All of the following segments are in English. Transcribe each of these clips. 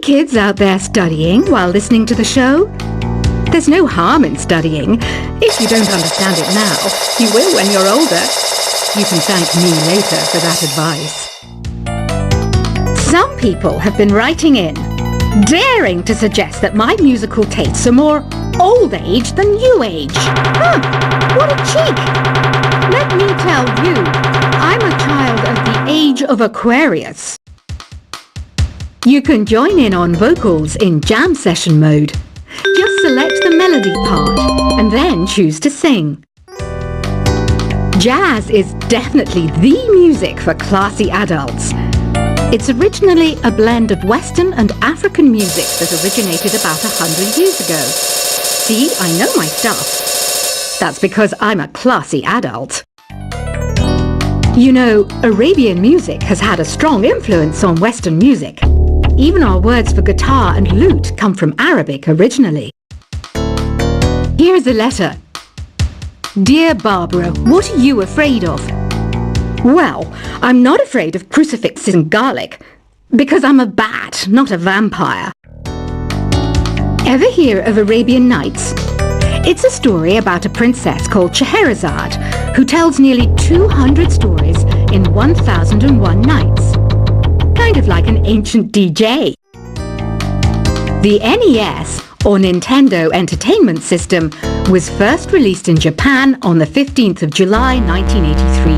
kids out there studying while listening to the show? There's no harm in studying. If you don't understand it now, you will when you're older. You can thank me later for that advice. Some people have been writing in, daring to suggest that my musical tastes are more old age than new age. Huh, what a cheek! Let me tell you, I'm a child of the age of Aquarius. You can join in on vocals in jam session mode. Just select the melody part and then choose to sing. Jazz is definitely the music for classy adults. It's originally a blend of Western and African music that originated about 100 years ago. See, I know my stuff. That's because I'm a classy adult. You know, Arabian music has had a strong influence on Western music. Even our words for guitar and lute come from Arabic originally. Here's a letter. Dear Barbara, what are you afraid of? Well, I'm not afraid of crucifixes and garlic, because I'm a bat, not a vampire. Ever hear of Arabian Nights? It's a story about a princess called Scheherazade, who tells nearly 200 stories in 1001 nights. Kind of like an ancient DJ. The NES, or Nintendo Entertainment System, was first released in Japan on the 15th of July 1983.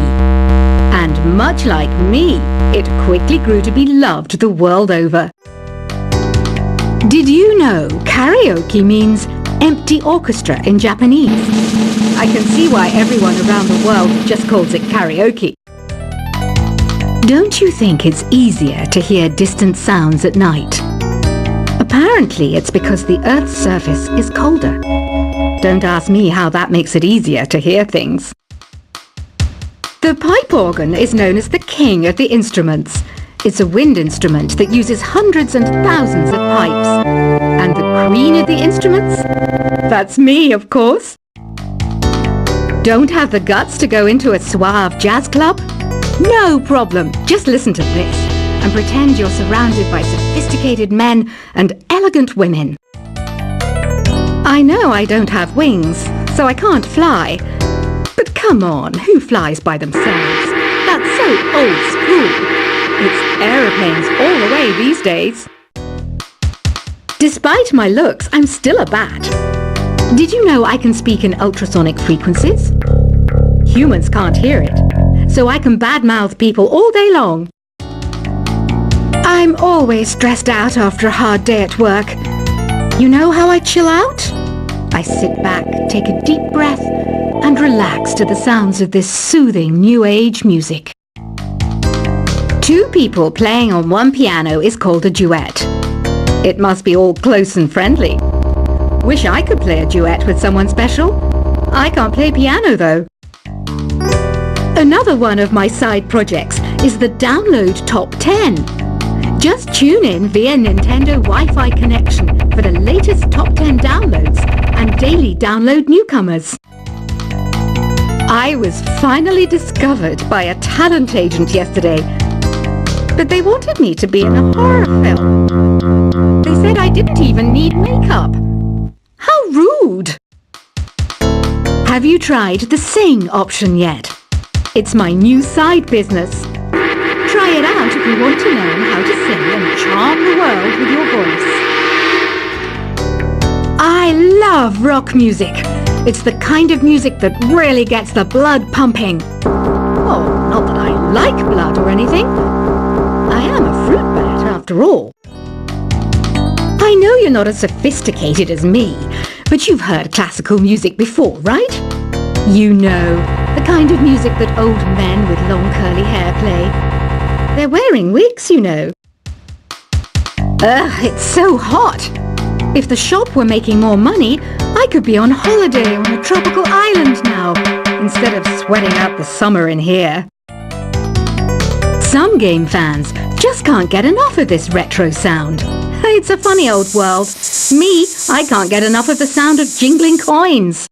And much like me, it quickly grew to be loved the world over. Did you know karaoke means empty orchestra in Japanese? I can see why everyone around the world just calls it karaoke. Don't you think it's easier to hear distant sounds at night? Apparently it's because the Earth's surface is colder. Don't ask me how that makes it easier to hear things. The pipe organ is known as the king of the instruments. It's a wind instrument that uses hundreds and thousands of pipes. And the queen of the instruments? That's me, of course. Don't have the guts to go into a suave jazz club? No problem. Just listen to this and pretend you're surrounded by sophisticated men and elegant women. I know I don't have wings, so I can't fly. But come on, who flies by themselves? That's so old school. It's aeroplanes all the way these days. Despite my looks, I'm still a bat. Did you know I can speak in ultrasonic frequencies? Humans can't hear it, so I can badmouth people all day long. I'm always stressed out after a hard day at work. You know how I chill out? I sit back, take a deep breath, and relax to the sounds of this soothing new age music. Two people playing on one piano is called a duet. It must be all close and friendly. Wish I could play a duet with someone special. I can't play piano though. Another one of my side projects is the Download Top 10. Just tune in via Nintendo Wi-Fi connection for the latest top 10 downloads and daily download newcomers. I was finally discovered by a talent agent yesterday, but they wanted me to be in a horror film. They said I didn't even need makeup. How rude! Have you tried the Sing option yet? It's my new side business. Try it out if you want to learn how to sing and charm the world with your voice. I love rock music. It's the kind of music that really gets the blood pumping. Oh, not that I like blood or anything. I am a fruit bat after all. I know you're not as sophisticated as me, but you've heard classical music before, right? You know, the kind of music that old men with long curly hair play. They're wearing wigs, you know. Ugh, it's so hot. If the shop were making more money, I could be on holiday on a tropical island now, instead of sweating out the summer in here. Some game fans just can't get enough of this retro sound. It's a funny old world. Me, I can't get enough of the sound of jingling coins.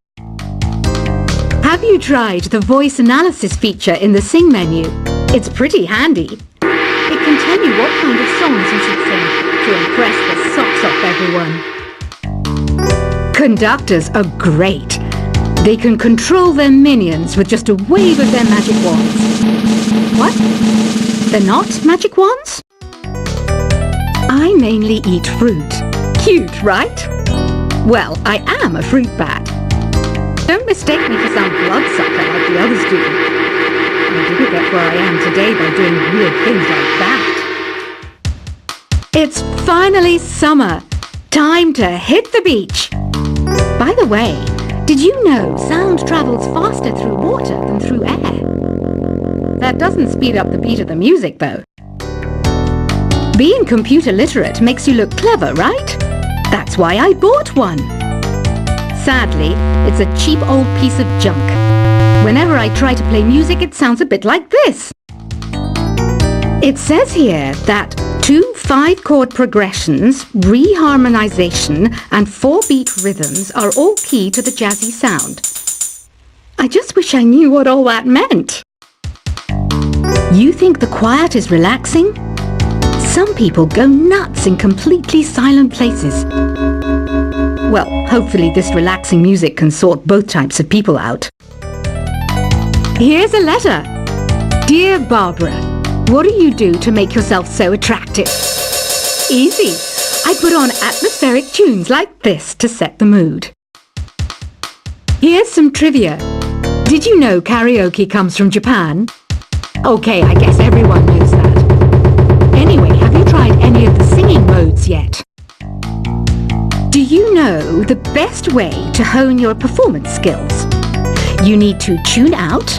Have you tried the voice analysis feature in the Sing menu? It's pretty handy. It can tell you what kind of songs you should sing to impress the socks off everyone. Conductors are great. They can control their minions with just a wave of their magic wands. What? They're not magic wands? I mainly eat fruit. Cute, right? Well, I am a fruit bat. Don't mistake me for some bloodsucker like the others do. I didn't get where I am today by doing weird things like that. It's finally summer. Time to hit the beach. By the way, did you know sound travels faster through water than through air? That doesn't speed up the beat of the music, though. Being computer literate makes you look clever, right? That's why I bought one. Sadly, it's a cheap old piece of junk. Whenever I try to play music, it sounds a bit like this. It says here that 2 5-chord progressions, reharmonization, and 4-beat rhythms are all key to the jazzy sound. I just wish I knew what all that meant. You think the quiet is relaxing? Some people go nuts in completely silent places. Well, hopefully this relaxing music can sort both types of people out. Here's a letter. Dear Barbara, what do you do to make yourself so attractive? Easy. I put on atmospheric tunes like this to set the mood. Here's some trivia. Did you know karaoke comes from Japan? Okay, I guess everyone knows that. Anyway, have you tried any of the singing modes yet? Do you know the best way to hone your performance skills? You need to tune out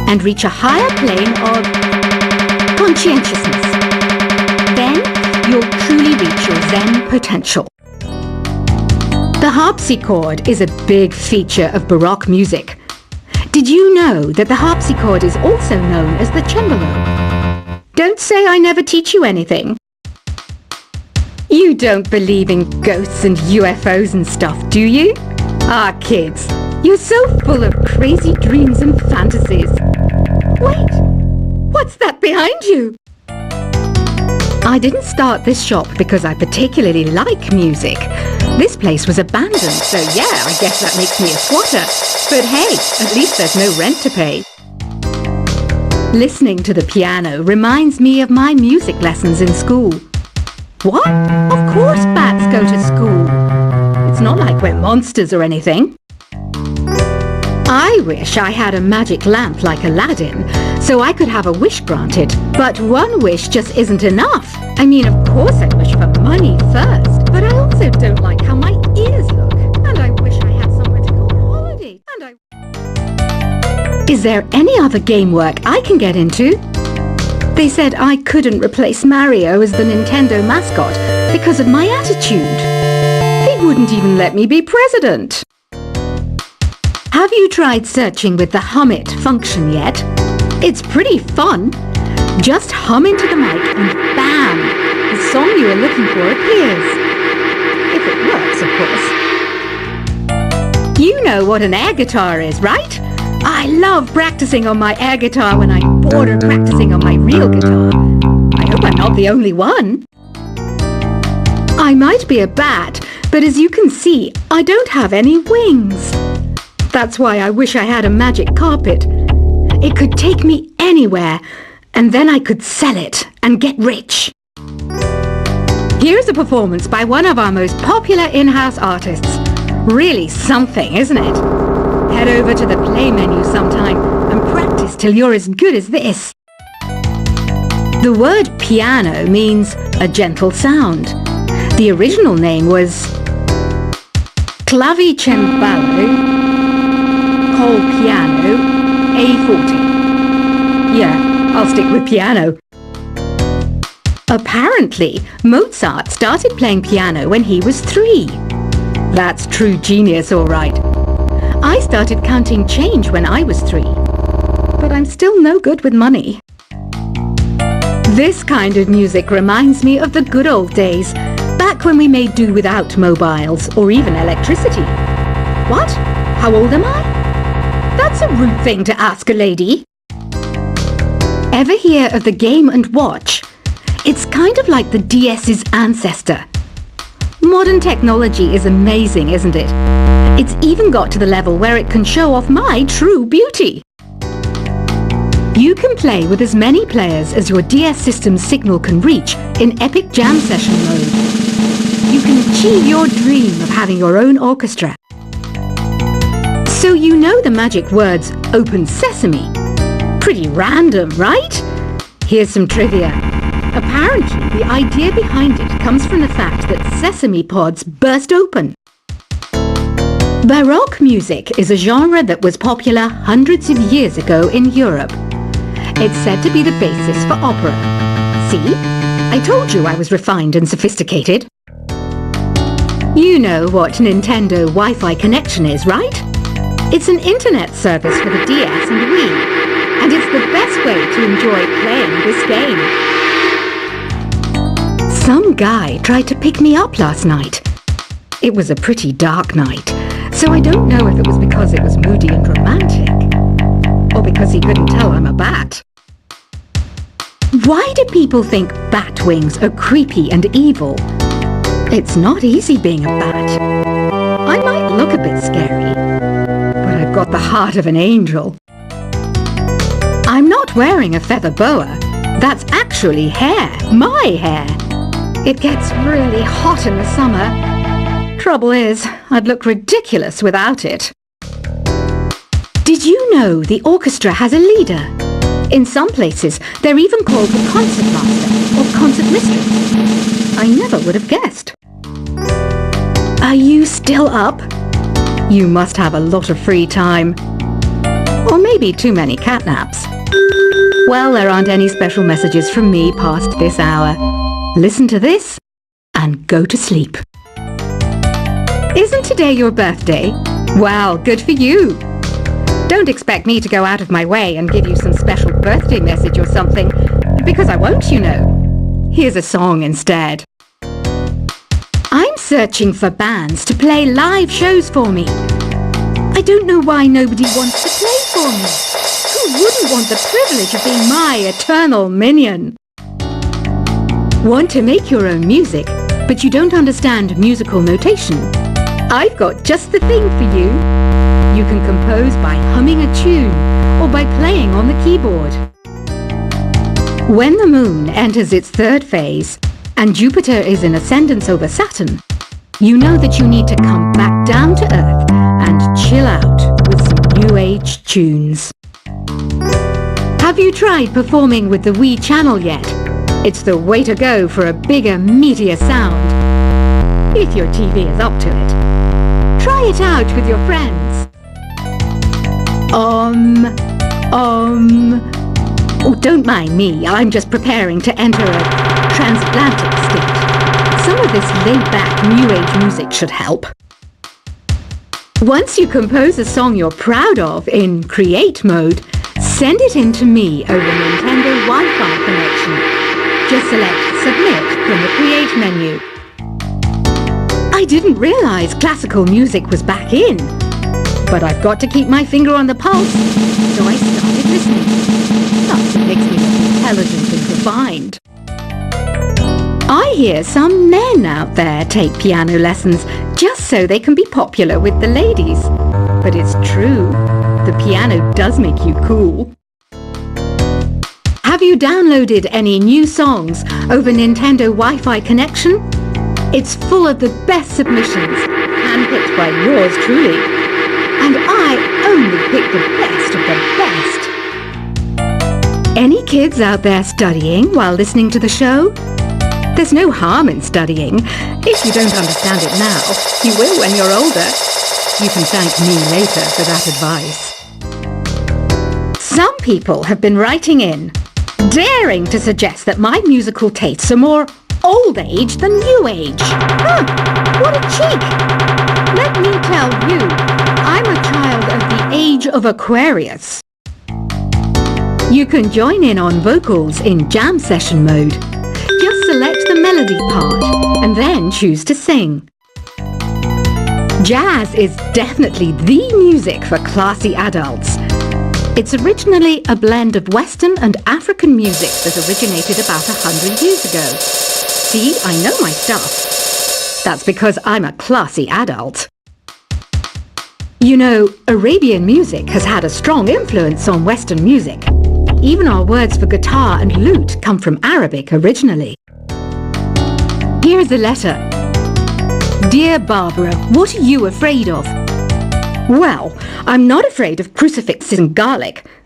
and reach a higher plane of conscientiousness. Then you'll truly reach your Zen potential. The harpsichord is a big feature of Baroque music. Did you know that the harpsichord is also known as the cembalo? Don't say I never teach you anything. You don't believe in ghosts and UFOs and stuff, do you? Ah, kids, you're so full of crazy dreams and fantasies. Wait, what's that behind you? I didn't start this shop because I particularly like music. This place was abandoned, so yeah, I guess that makes me a squatter. But hey, at least there's no rent to pay. Listening to the piano reminds me of my music lessons in school. What? Of course bats go to school. It's not like we're monsters or anything. I wish I had a magic lamp like Aladdin, so I could have a wish granted. But one wish just isn't enough. I mean, of course I wish for money first, but I also don't like how my ears look. And I wish I had somewhere to go on holiday. Is there any other game work I can get into? They said I couldn't replace Mario as the Nintendo mascot because of my attitude. They wouldn't even let me be president. Have you tried searching with the hum it function yet? It's pretty fun. Just hum into the mic and bam! The song you are looking for appears. If it works, of course. You know what an air guitar is, right? I love practicing on my air guitar when I'm bored of practicing on my real guitar. I hope I'm not the only one. I might be a bat, but as you can see, I don't have any wings. That's why I wish I had a magic carpet. It could take me anywhere, and then I could sell it and get rich. Here's a performance by one of our most popular in-house artists. Really something, isn't it? Head over to the play menu sometime and practice till you're as good as this. The word piano means a gentle sound. The original name was clavicembalo col piano A40. Yeah, I'll stick with piano. Apparently, Mozart started playing piano when he was 3. That's true genius, all right. I started counting change when I was 3, but I'm still no good with money. This kind of music reminds me of the good old days, back when we made do without mobiles or even electricity. What? How old am I? That's a rude thing to ask a lady. Ever hear of the Game & Watch? It's kind of like the DS's ancestor. Modern technology is amazing, isn't it? It's even got to the level where it can show off my true beauty. You can play with as many players as your DS system's signal can reach in epic jam session mode. You can achieve your dream of having your own orchestra. So you know the magic words "Open Sesame." Pretty random, right? Here's some trivia. Apparently, the idea behind it comes from the fact that sesame pods burst open. Baroque music is a genre that was popular hundreds of years ago in Europe. It's said to be the basis for opera. See? I told you I was refined and sophisticated. You know what Nintendo Wi-Fi connection is, right? It's an internet service for the DS and Wii, and it's the best way to enjoy playing this game. Some guy tried to pick me up last night. It was a pretty dark night, so I don't know if it was because it was moody and romantic, or because he couldn't tell I'm a bat. Why do people think bat wings are creepy and evil? It's not easy being a bat. I might look a bit scary, but I've got the heart of an angel. I'm not wearing a feather boa. That's actually hair, my hair. It gets really hot in the summer. Trouble is, I'd look ridiculous without it. Did you know the orchestra has a leader? In some places, they're even called the concert master or concert mistress. I never would have guessed. Are you still up? You must have a lot of free time. Or maybe too many catnaps. Well, there aren't any special messages from me past this hour. Listen to this and go to sleep. Isn't today your birthday? Well, good for you. Don't expect me to go out of my way and give you some special birthday message or something, because I won't, you know. Here's a song instead. I'm searching for bands to play live shows for me. I don't know why nobody wants to play for me. Who wouldn't want the privilege of being my eternal minion? Want to make your own music, but you don't understand musical notation? I've got just the thing for you. You can compose by humming a tune or by playing on the keyboard. When the moon enters its third phase and Jupiter is in ascendance over Saturn, you know that you need to come back down to Earth and chill out with some new age tunes. Have you tried performing with the Wii channel yet? It's the way to go for a bigger, meatier sound. If your TV is up to it. Try it out with your friends. Oh, don't mind me. I'm just preparing to enter a transatlantic state. Some of this laid-back, new age music should help. Once you compose a song you're proud of in Create mode, send it in to me over Nintendo Wi-Fi connection. Just select Submit from the Create menu. I didn't realize classical music was back in, but I've got to keep my finger on the pulse, so I started listening. Plus, it makes me look intelligent and refined. I hear some men out there take piano lessons just so they can be popular with the ladies. But it's true, the piano does make you cool. Have you downloaded any new songs over Nintendo Wi-Fi connection? It's full of the best submissions, handpicked by yours truly. And I only pick the best of the best. Any kids out there studying while listening to the show? There's no harm in studying. If you don't understand it now, you will when you're older. You can thank me later for that advice. Some people have been writing in, daring to suggest that my musical tastes are more old age than new age. Huh, what a cheek! Let me tell you, I'm a child of the age of Aquarius. You can join in on vocals in jam session mode. Just select the melody part and then choose to sing. Jazz is definitely the music for classy adults. It's originally a blend of Western and African music that originated about 100 years ago. See, I know my stuff. That's because I'm a classy adult. You know, Arabian music has had a strong influence on Western music. Even our words for guitar and lute come from Arabic originally. Here's a letter. Dear Barbara, what are you afraid of? Well, I'm not afraid of crucifixes and garlic.